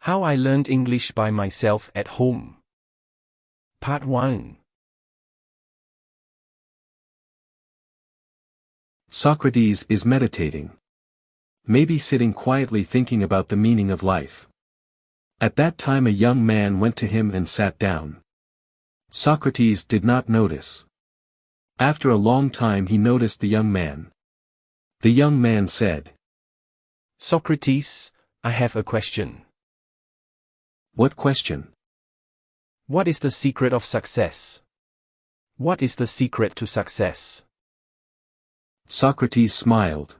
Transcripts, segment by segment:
How I learned English by myself at home. Part 1. Socrates is meditating. Maybe sitting quietly thinking about the meaning of life. At that time a young man went to him and sat down. Socrates did not notice. After a long time he noticed the young man. The young man said, Socrates, I have a question. What question? What is the secret of success? What is the secret to success? Socrates smiled.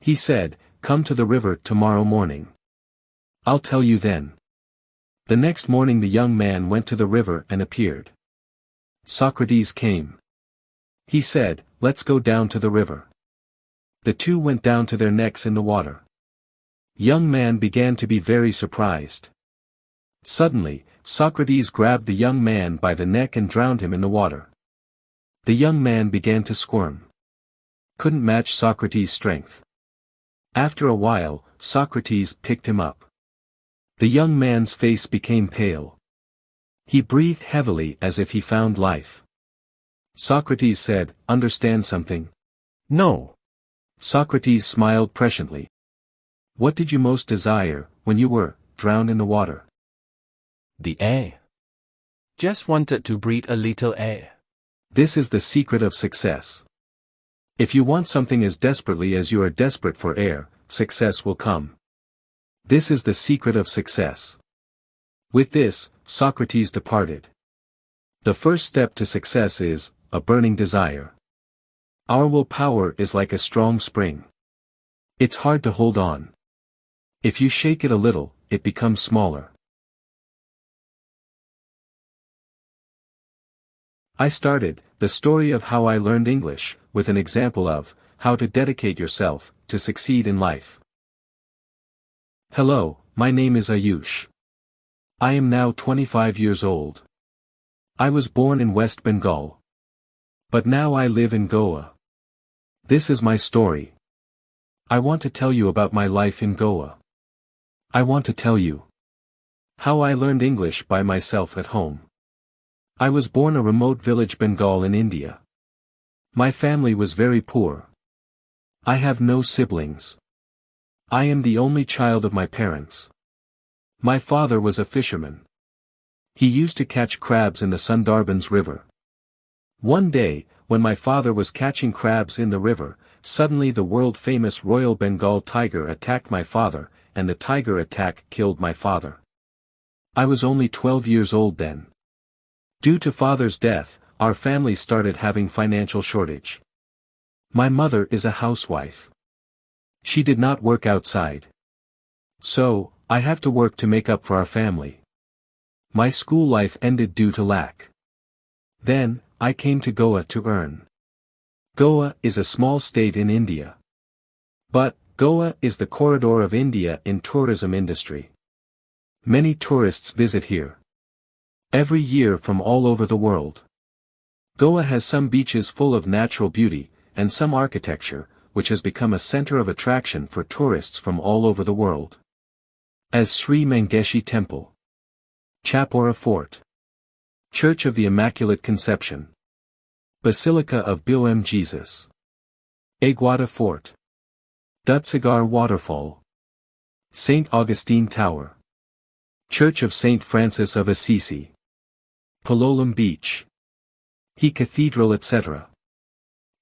He said, Come to the river tomorrow morning. I'll tell you then. The next morning the young man went to the river and appeared. Socrates came. He said, Let's go down to the river. The two went down to their necks in the water. Young man began to be very surprised. Suddenly, Socrates grabbed the young man by the neck and drowned him in the water. The young man began to squirm. Couldn't match Socrates' strength. After a while, Socrates picked him up. The young man's face became pale. He breathed heavily as if he found life. Socrates said, Understand something? No. Socrates smiled presciently. What did you most desire, when you were drowned in the water? The air. Just wanted to breathe a little air. This is the secret of success. If you want something as desperately as you are desperate for air, success will come. This is the secret of success. With this, Socrates departed. The first step to success is a burning desire. Our willpower is like a strong spring. It's hard to hold on. If you shake it a little, it becomes smaller. I started the story of how I learned English with an example of how to dedicate yourself to succeed in life. Hello, my name is Ayush. I am now 25 years old. I was born in West Bengal. But now I live in Goa. This is my story. I want to tell you about my life in Goa. I want to tell you how I learned English by myself at home. I was born a remote village Bengal in India. My family was very poor. I have no siblings. I am the only child of my parents. My father was a fisherman. He used to catch crabs in the Sundarbans River. One day, when my father was catching crabs in the river, suddenly the world-famous Royal Bengal tiger attacked my father, and the tiger attack killed my father. I was only 12 years old then. Due to father's death, our family started having financial shortage. My mother is a housewife. She did not work outside. So, I have to work to make up for our family. My school life ended due to lack. Then, I came to Goa to earn. Goa is a small state in India. But, Goa is the corridor of India in tourism industry. Many tourists visit here. Every year from all over the world. Goa has some beaches full of natural beauty, and some architecture, which has become a center of attraction for tourists from all over the world. As Sri Mangeshi Temple, Chapora Fort, Church of the Immaculate Conception, Basilica of Bom Jesus, Aguada Fort, Dutsagar Waterfall, St. Augustine Tower, Church of St. Francis of Assisi, Palolem Beach, He Cathedral etc.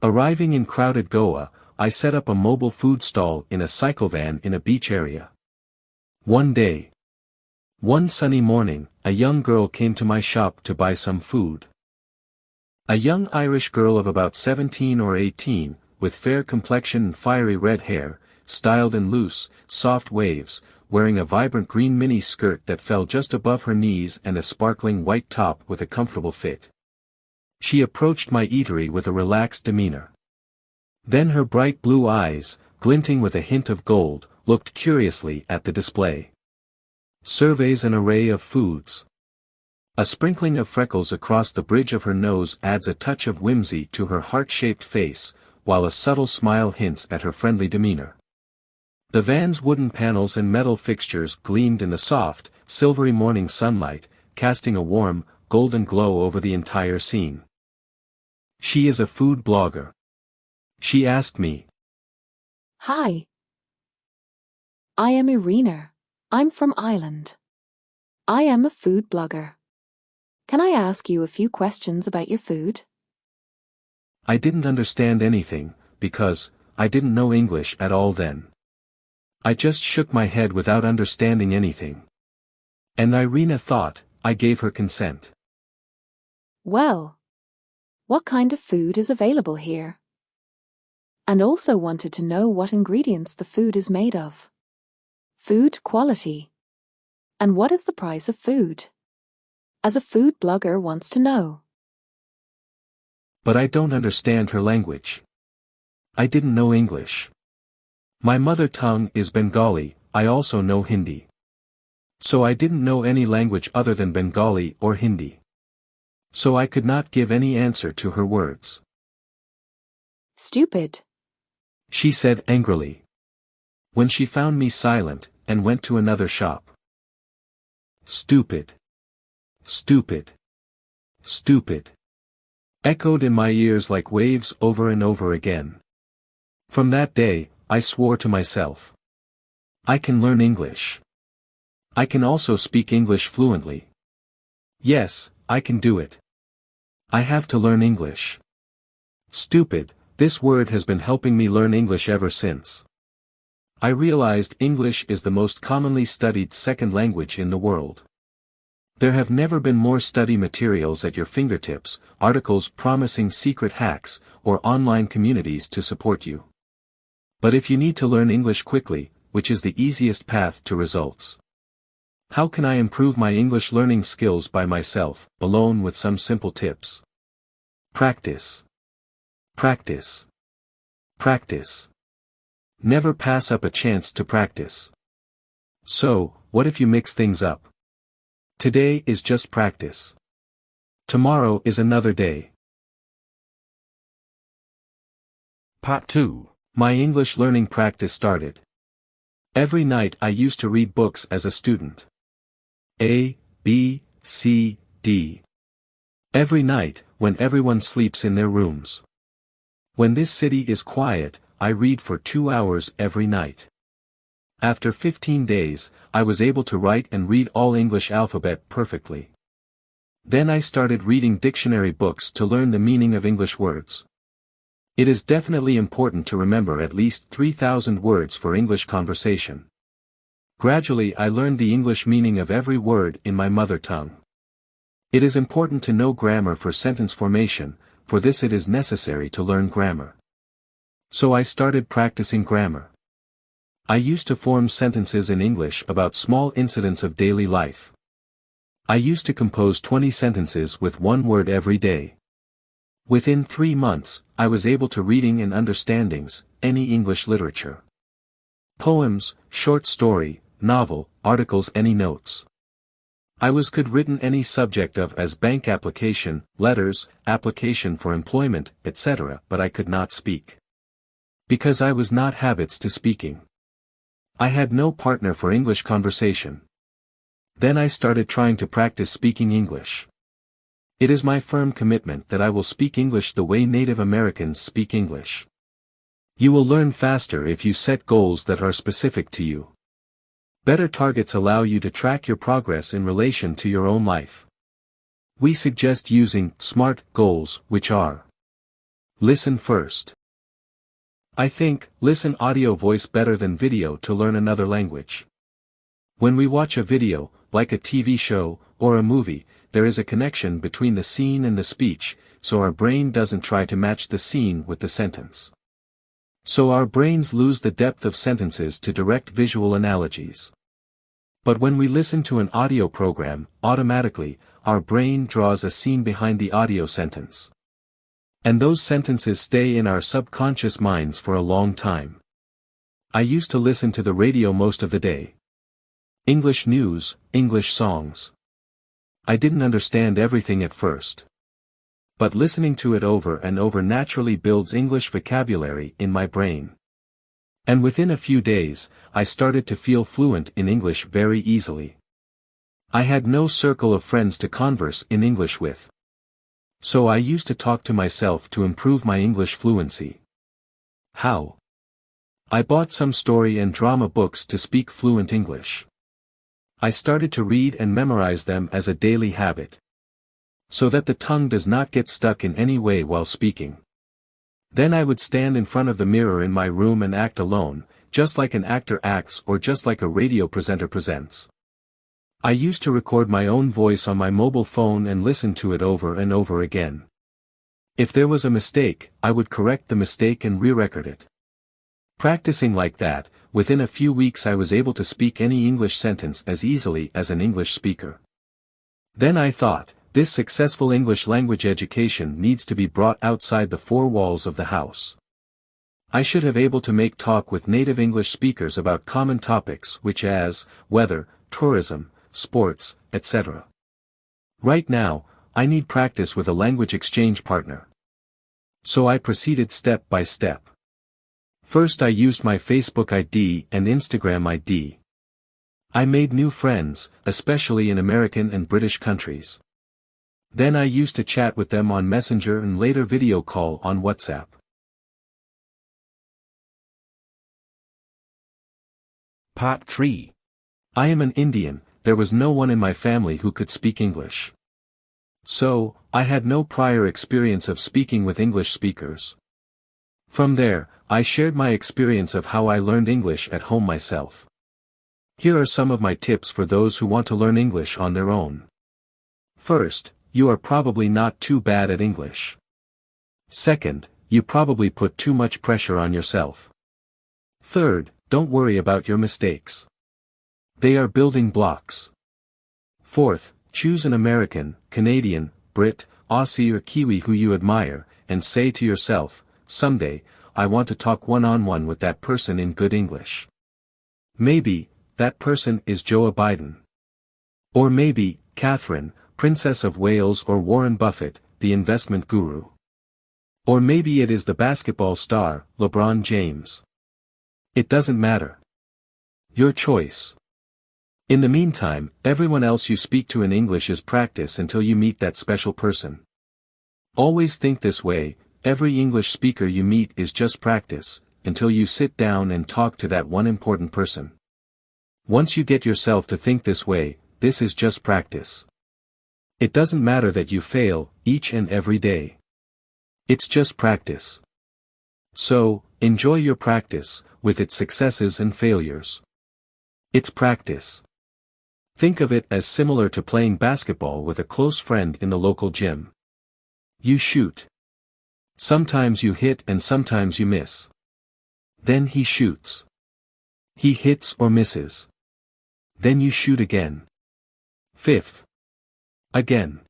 Arriving in crowded Goa, I set up a mobile food stall in a cycle van in a beach area. One day, one sunny morning, a young girl came to my shop to buy some food. A young Irish girl of about 17 or 18, with fair complexion and fiery red hair, styled in loose, soft waves, wearing a vibrant green mini skirt that fell just above her knees and a sparkling white top with a comfortable fit. She approached my eatery with a relaxed demeanor. Then her bright blue eyes, glinting with a hint of gold, looked curiously at the display. Surveys an array of foods. A sprinkling of freckles across the bridge of her nose adds a touch of whimsy to her heart-shaped face, while a subtle smile hints at her friendly demeanor. The van's wooden panels and metal fixtures gleamed in the soft, silvery morning sunlight, casting a warm, golden glow over the entire scene. "She is a food blogger?" she asked me. Hi. I am Irina. I'm from Ireland. I am a food blogger. Can I ask you a few questions about your food? I didn't understand anything, because I didn't know English at all then. I just shook my head without understanding anything. And Irina thought I gave her consent. Well, what kind of food is available here? And also wanted to know what ingredients the food is made of. Food quality. And what is the price of food? As a food blogger wants to know. But I don't understand her language. I didn't know English. My mother tongue is Bengali, I also know Hindi. So I didn't know any language other than Bengali or Hindi. So I could not give any answer to her words. Stupid, she said angrily. When she found me silent, and went to another shop. Stupid. Stupid. Stupid. Echoed in my ears like waves over and over again. From that day, I swore to myself. I can learn English. I can also speak English fluently. Yes, I can do it. I have to learn English. Stupid, this word has been helping me learn English ever since. I realized English is the most commonly studied second language in the world. There have never been more study materials at your fingertips, articles promising secret hacks, or online communities to support you. But if you need to learn English quickly, which is the easiest path to results? How can I improve my English learning skills by myself, alone with some simple tips? Practice. Practice. Practice. Never pass up a chance to practice. So, what if you mix things up? Today is just practice. Tomorrow is another day. Part 2. My English learning practice started. Every night I used to read books as a student. A, B, C, D. Every night, when everyone sleeps in their rooms. When this city is quiet, I read for 2 hours every night. After 15 days, I was able to write and read all English alphabet perfectly. Then I started reading dictionary books to learn the meaning of English words. It is definitely important to remember at least 3,000 words for English conversation. Gradually I learned the English meaning of every word in my mother tongue. It is important to know grammar for sentence formation, for this it is necessary to learn grammar. So I started practicing grammar. I used to form sentences in English about small incidents of daily life. I used to compose 20 sentences with one word every day. Within 3 months, I was able to reading and understandings, any English literature. Poems, short story, novel, articles, any notes. I was could written any subject of as bank application, letters, application for employment, etc., but I could not speak. Because I was not habits to speaking. I had no partner for English conversation. Then I started trying to practice speaking English. It is my firm commitment that I will speak English the way Native Americans speak English. You will learn faster if you set goals that are specific to you. Better targets allow you to track your progress in relation to your own life. We suggest using SMART goals, which are: listen first. I think, listen audio voice better than video to learn another language. When we watch a video, like a TV show, or a movie, there is a connection between the scene and the speech, so our brain doesn't try to match the scene with the sentence. So our brains lose the depth of sentences to direct visual analogies. But when we listen to an audio program, automatically, our brain draws a scene behind the audio sentence. And those sentences stay in our subconscious minds for a long time. I used to listen to the radio most of the day. English news, English songs. I didn't understand everything at first. But listening to it over and over naturally builds English vocabulary in my brain. And within a few days, I started to feel fluent in English very easily. I had no circle of friends to converse in English with. So I used to talk to myself to improve my English fluency. How? I bought some story and drama books to speak fluent English. I started to read and memorize them as a daily habit, so that the tongue does not get stuck in any way while speaking. Then I would stand in front of the mirror in my room and act alone, just like an actor acts or just like a radio presenter presents. I used to record my own voice on my mobile phone and listen to it over and over again. If there was a mistake, I would correct the mistake and re-record it. Practicing like that, within a few weeks I was able to speak any English sentence as easily as an English speaker. Then I thought, this successful English language education needs to be brought outside the four walls of the house. I should have able to make talk with native English speakers about common topics which as, weather, tourism, sports, etc. Right now, I need practice with a language exchange partner. So I proceeded step by step. First I used my Facebook ID and Instagram ID. I made new friends, especially in American and British countries. Then I used to chat with them on Messenger and later video call on WhatsApp. Part 3. I am an Indian, there was no one in my family who could speak English. So, I had no prior experience of speaking with English speakers. From there, I shared my experience of how I learned English at home myself. Here are some of my tips for those who want to learn English on their own. First, you are probably not too bad at English. Second, you probably put too much pressure on yourself. Third, don't worry about your mistakes. They are building blocks. Fourth, choose an American, Canadian, Brit, Aussie or Kiwi who you admire, and say to yourself, someday, I want to talk one-on-one with that person in good English. Maybe, that person is Joe Biden. Or maybe, Catherine, Princess of Wales or Warren Buffett, the investment guru. Or maybe it is the basketball star, LeBron James. It doesn't matter. Your choice. In the meantime, everyone else you speak to in English is practice until you meet that special person. Always think this way, every English speaker you meet is just practice, until you sit down and talk to that one important person. Once you get yourself to think this way, this is just practice. It doesn't matter that you fail, each and every day. It's just practice. So, enjoy your practice, with its successes and failures. It's practice. Think of it as similar to playing basketball with a close friend in the local gym. You shoot. Sometimes you hit and sometimes you miss. Then he shoots. He hits or misses. Then you shoot again. Fifth. Again.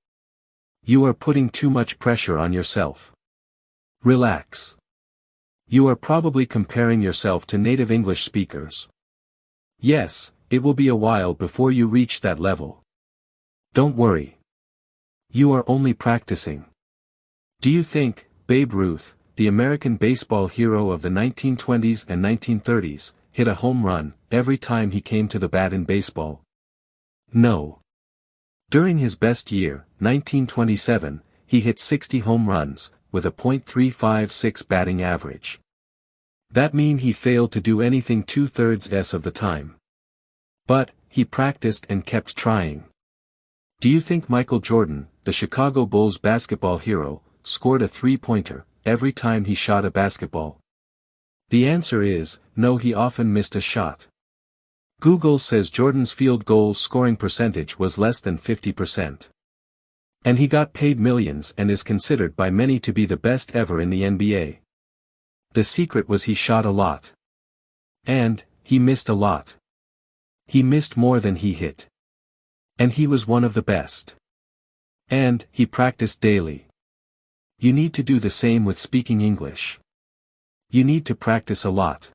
You are putting too much pressure on yourself. Relax. You are probably comparing yourself to native English speakers. Yes, it will be a while before you reach that level. Don't worry. You are only practicing. Do you think, Babe Ruth, the American baseball hero of the 1920s and 1930s, hit a home run every time he came to the bat in baseball? No. During his best year, 1927, he hit 60 home runs, with a .356 batting average. That means he failed to do anything 2/3 of the time. But, he practiced and kept trying. Do you think Michael Jordan, the Chicago Bulls basketball hero, scored a three-pointer every time he shot a basketball? The answer is, no, he often missed a shot. Google says Jordan's field goal scoring percentage was less than 50%. And he got paid millions and is considered by many to be the best ever in the NBA. The secret was he shot a lot. And, he missed a lot. He missed more than he hit. And he was one of the best. And, he practiced daily. You need to do the same with speaking English. You need to practice a lot.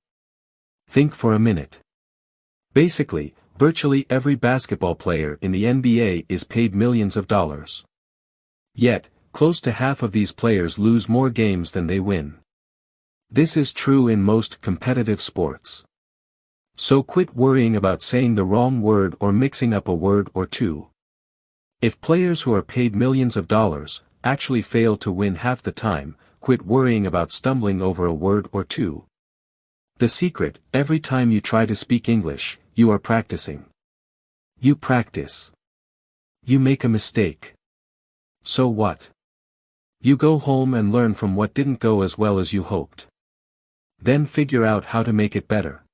Think for a minute. Basically, virtually every basketball player in the NBA is paid millions of dollars. Yet, close to half of these players lose more games than they win. This is true in most competitive sports. So quit worrying about saying the wrong word or mixing up a word or two. If players who are paid millions of dollars actually fail to win half the time, quit worrying about stumbling over a word or two. The secret: every time you try to speak English, you are practicing. You practice. You make a mistake. So what? You go home and learn from what didn't go as well as you hoped. Then figure out how to make it better.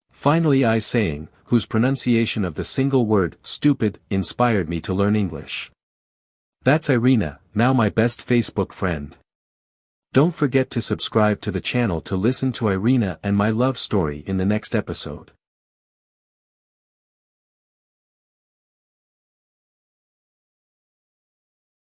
Finally, I saying, whose pronunciation of the single word, stupid, inspired me to learn English. That's Irina, now my best Facebook friend. Don't forget to subscribe to the channel to listen to Irina and my love story in the next episode.